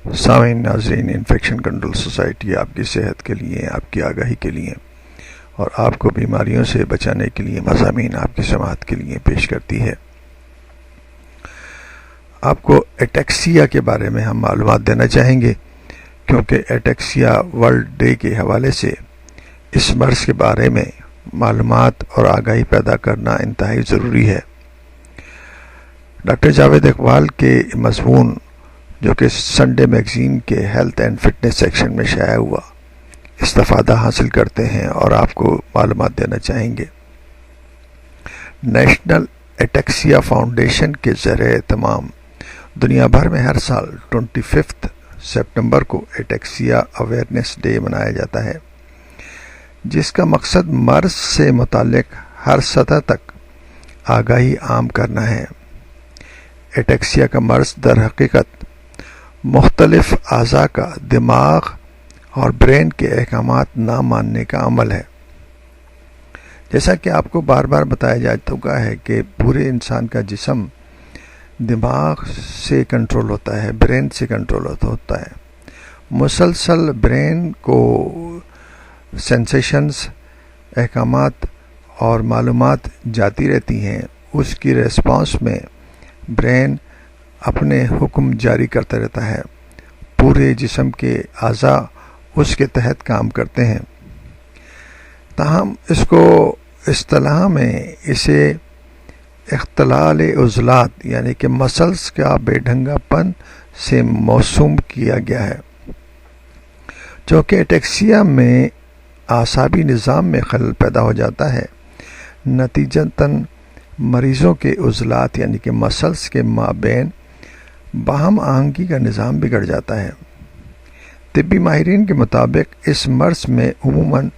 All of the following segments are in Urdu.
سامعین ناظرین، انفیکشن کنٹرول سوسائٹی آپ کی صحت کے لیے، آپ کی آگاہی کے لیے اور آپ کو بیماریوں سے بچانے کے لیے مضامین آپ کی سماعت کے لیے پیش کرتی ہے۔ آپ کو ایٹیکسیا کے بارے میں ہم معلومات دینا چاہیں گے، کیونکہ ایٹیکسیا ورلڈ ڈے کے حوالے سے اس مرض کے بارے میں معلومات اور آگاہی پیدا کرنا انتہائی ضروری ہے۔ ڈاکٹر جاوید اقبال کے مضمون جو کہ سنڈے میگزین کے ہیلتھ اینڈ فٹنس سیکشن میں شائع ہوا، استفادہ حاصل کرتے ہیں اور آپ کو معلومات دینا چاہیں گے۔ نیشنل ایٹیکسیا فاؤنڈیشن کے زیر اہتمام دنیا بھر میں ہر سال 25 سپٹمبر کو ایٹیکسیا اویئرنیس ڈے منایا جاتا ہے، جس کا مقصد مرض سے متعلق ہر سطح تک آگاہی عام کرنا ہے۔ ایٹیکسیا کا مرض در حقیقت مختلف اعضاء کا دماغ اور برین کے احکامات نہ ماننے کا عمل ہے۔ جیسا کہ آپ کو بار بار بتایا جا چکا ہے کہ پورے انسان کا جسم دماغ سے کنٹرول ہوتا ہے، برین سے کنٹرول ہوتا ہے۔ مسلسل برین کو سینسیشنز، احکامات اور معلومات جاتی رہتی ہیں۔ اس کی ریسپانس میں برین اپنے حکم جاری کرتا رہتا ہے۔ پورے جسم کے اعضاء اس کے تحت کام کرتے ہیں۔ تاہم اس کو اصطلاح میں اسے اختلال عضلات یعنی کہ مسلز کا بے ڈھنگا پن سے موسوم کیا گیا ہے۔ چونکہ ایٹیکسیا میں اعصابی نظام میں خلل پیدا ہو جاتا ہے، نتیجتاً مریضوں کے عضلات یعنی کہ مسلز کے مابین باہم آہنگی کا نظام بگڑ جاتا ہے۔ طبی ماہرین کے مطابق اس مرض میں عموماً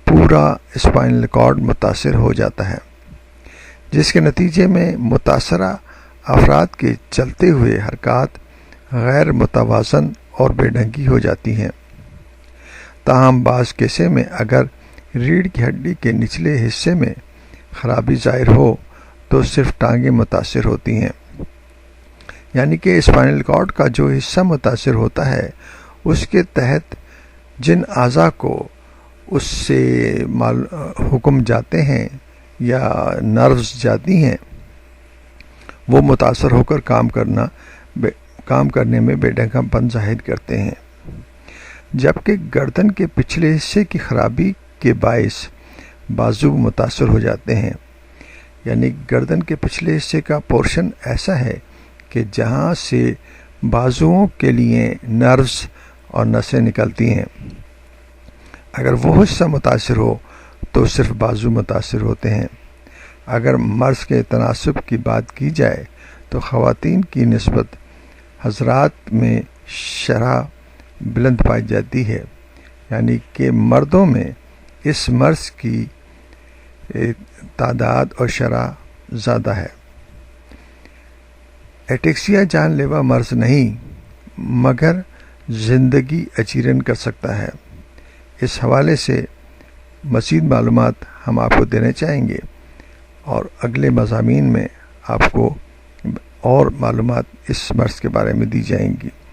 پورا اسپائنل کارڈ متاثر ہو جاتا ہے، جس کے نتیجے میں متاثرہ افراد کے چلتے ہوئے حرکات غیر متوازن اور بے ڈھنگی ہو جاتی ہیں۔ تاہم بعض کیسے میں اگر ریڑھ کی ہڈی کے نچلے حصے میں خرابی ظاہر ہو تو صرف ٹانگیں متاثر ہوتی ہیں، یعنی کہ اسپائنل کارڈ کا جو حصہ متاثر ہوتا ہے اس کے تحت جن اعضاء کو اس سے حکم جاتے ہیں یا نروز جاتی ہیں، وہ متاثر ہو کر کام کرنے میں بے ڈھنگا پن ظاہر کرتے ہیں، جبکہ گردن کے پچھلے حصے کی خرابی کے باعث بازو متاثر ہو جاتے ہیں۔ یعنی گردن کے پچھلے حصے کا پورشن ایسا ہے کہ جہاں سے بازوؤں کے لیے نروز اور نسیں نکلتی ہیں۔ اگر وہ حصہ متاثر ہو تو صرف بازو متاثر ہوتے ہیں۔ اگر مرض کے تناسب کی بات کی جائے تو خواتین کی نسبت حضرات میں شرح بلند پائی جاتی ہے، یعنی کہ مردوں میں اس مرض کی تعداد اور شرح زیادہ ہے۔ ایٹیکسیا جان لیوا مرض نہیں، مگر زندگی اچیرن کر سکتا ہے۔ اس حوالے سے مزید معلومات ہم آپ کو دینے چاہیں گے اور اگلے مضامین میں آپ کو اور معلومات اس مرض کے بارے میں دی جائیں گی۔